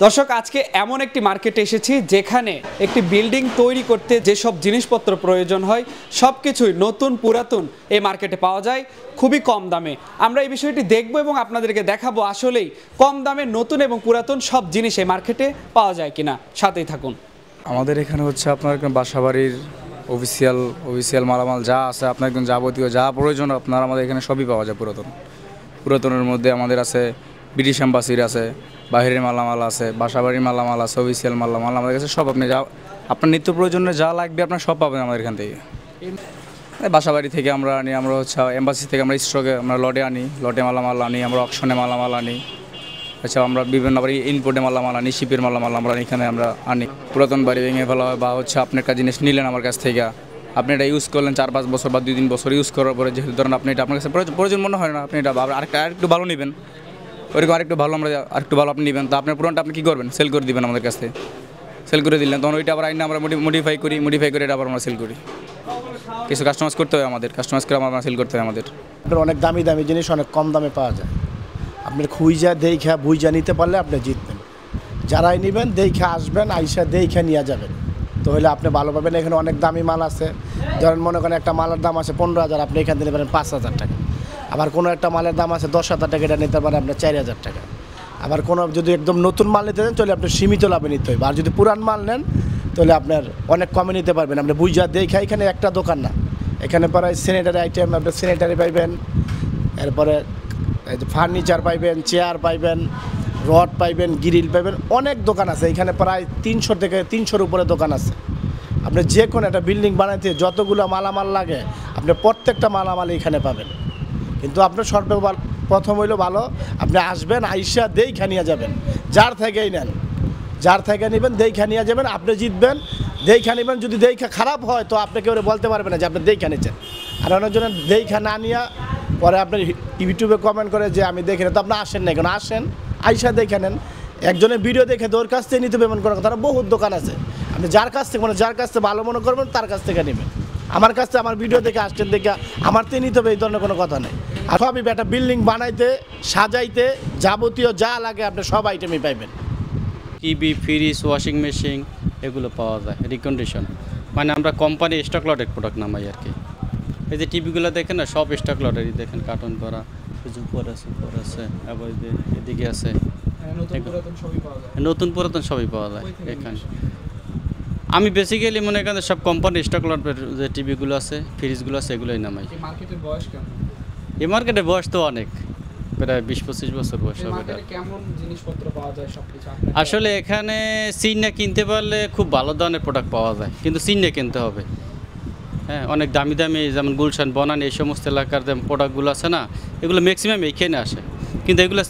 দর্শক আজকে এমন একটি মার্কেটে এসেছি যেখানে একটি বিল্ডিং তৈরি করতে যেসব জিনিসপত্র প্রয়োজন হয় সবকিছুই নতুন পুরাতন এই মার্কেটে পাওয়া যায় খুবই কম দামে। আমরা এই বিষয়টি দেখব এবং আপনাদেরকে দেখাবো আসলেই কম দামে নতুন এবং পুরাতন সব জিনিস এই মার্কেটে পাওয়া যায় কিনা। সাথেই থাকুন। আমাদের এখানে হচ্ছে আপনার বাসাবাড়ির অফিসিয়াল মালামাল যা আছে আপনার একদম যাবতীয় যা প্রয়োজন আপনার আমাদের এখানে সবই পাওয়া যায়। পুরাতনের মধ্যে আমাদের আছে ব্রিটিশ এম্বাসির আছে, বাইরের মালামাল আছে, বাসাবাড়ির মালামাল আছে, অফিসিয়াল মালামাল আমাদের কাছে সব। আপনি যা আপনার নিত্য প্রয়োজনে যা লাগবে আপনার সব পাবেন আমাদের এখান থেকে। বাসাবাড়ি থেকে আমরা আনি, আমরা হচ্ছে এম্বাসি থেকে আমরা স্টকে আমরা লটে মালামাল আনি, আমরা অকশনে মালামাল আনি। আচ্ছা, আমরা বিভিন্ন আবার ইনপোর্টে মালামাল আনি, শিপের মালামাল আমরা এখানে আমরা আনি। পুরাতন বাড়ি ভেঙে ফেলা হয় বা হচ্ছে আপনি একটা জিনিস নিলেন আমার কাছ থেকে, আপনি এটা ইউজ করলেন 4-5 বছর বা 2-3 বছর ইউজ করার পরে যেহেতু ধরেন আপনি এটা আপনার কাছে প্রয়োজন মনে হয় না, আপনি এটা আরেকটু ভালো নেবেন, ওইরকম আরেকটু ভালো আপনি নেবেন, তো আপনার পুরোনটা আপনি কী করবেন, সেল করে দিবেন আমাদের কাছ থেকে। সেল করে দিলেন তখন ওইটা আবার আইন আমরা মডিফাই করে এটা আবার আমরা সেল করি। কিছু কাস্টমাইজ করতে হয়, কাস্টমাইজ করে আমরা সেল করতে হয় আমাদের। অনেক দামি দামি জিনিস অনেক কম দামে পাওয়া যায়। আপনার খুঁজা দেখা বুঝা নিতে পারলে আপনি জিতবেন। যারাই নেবেন দেখা আসবেন, আইসা দেখা নিয়ে যাবেন, তো হলে আপনি ভালো পাবেন। এখানে অনেক দামি মাল আছে। ধরেন মনে করেন একটা মালের দাম আছে 15,000, আপনি এখান থেকে নেবেন 5,000 টাকা। আবার কোনো একটা মালের দাম আছে 10,000 টাকা, এটা নিতে পারেন আপনার 4,000 টাকা। আবার কোনো যদি একদম নতুন মাল নিতে দেন তাহলে আপনি সীমিত লাভে নিতে হবে। আর যদি পুরান মাল নেন তাহলে আপনার অনেক কমে নিতে পারবেন। আপনি বুঝা দেখা, এখানে একটা দোকান না, এখানে প্রায় স্যানিটারি আইটেম, আপনি স্যানিটারি পাইবেন, এরপরে ফার্নিচার পাইবেন, চেয়ার পাইবেন, রড পাইবেন, গ্রিল পাইবেন, অনেক দোকান আছে এখানে। প্রায় 300 থেকে 300-র উপরে দোকান আছে। আপনি যে কোনো একটা বিল্ডিং বানাইতে যতগুলো মালামাল লাগে আপনি প্রত্যেকটা মালামাল এখানে পাবেন। কিন্তু আপনার প্রথম হইলো ভালো আপনি আসবেন, আইসা দেখা নিয়ে যাবেন। যার থেকেই নেন, যার থেকে নেবেন দেখা নিয়ে যাবেন, আপনি জিতবেন। দেখা নেবেন, যদি দেখা খারাপ হয় তো আপনি কেউ বলতে পারবেন না যে আপনি দেখা নিচ্ছেন। আর অনেকজনের দেখা না নিয়ে পরে আপনার ইউটিউবে কমেন্ট করে যে আমি দেখি না, তো আপনি আসেন না। এখন আসেন, আইসা দেখে নেন। একজনের ভিডিও দেখে তো ওর কাছ থেকে নিতে পেমেন্ট করার কথা। বহুত দোকান আছে, আপনি যার কাছ থেকে ভালো মনে করবেন তার কাছ থেকে নেবেন। আমার কাছ থেকে আমার ভিডিও দেখে আসছেন দেখে আমার থেকে নিতে হবে এই ধরনের কোনো কথা নেই। আর সবই একটা বিল্ডিং বানাইতে সাজাইতে যাবতীয় যা লাগে আপনি সব আইটেমই পাইবেন। টিভি, ফ্রিজ, ওয়াশিং মেশিন এগুলো পাওয়া যায় রিকন্ডিশন। মানে আমরা কোম্পানি স্টক লটের প্রোডাক্ট নামাই আর কি। এই যে টিভিগুলো দেখেন না, সব স্টক লটেরই দেখেন, কার্টন করা, উপর আছে, আবার এদিকে আছে, নতুন পুরাতন সবই পাওয়া যায় এখানে। আমি বেসিক্যালি মনে করেন সব কোম্পানি স্টক লটের যে টিভিগুলো আছে, ফ্রিজগুলো আছে, এগুলোই নামাই। এই মার্কেটের বয়স তো অনেক, প্রায় 20-25 বছর বয়স হবে। আসলে এখানে চিন্না কিনতে পারলে খুব ভালো ধরনের প্রোডাক্ট পাওয়া যায়, কিন্তু চিন্না কিনতে হবে। হ্যাঁ, অনেক দামি দামি যেমন গুলশান, বনানী এই সমস্ত এলাকার যে প্রোডাক্টগুলো আছে না, এগুলো ম্যাক্সিমাম এইখানে আসে, কিন্তু এগুলো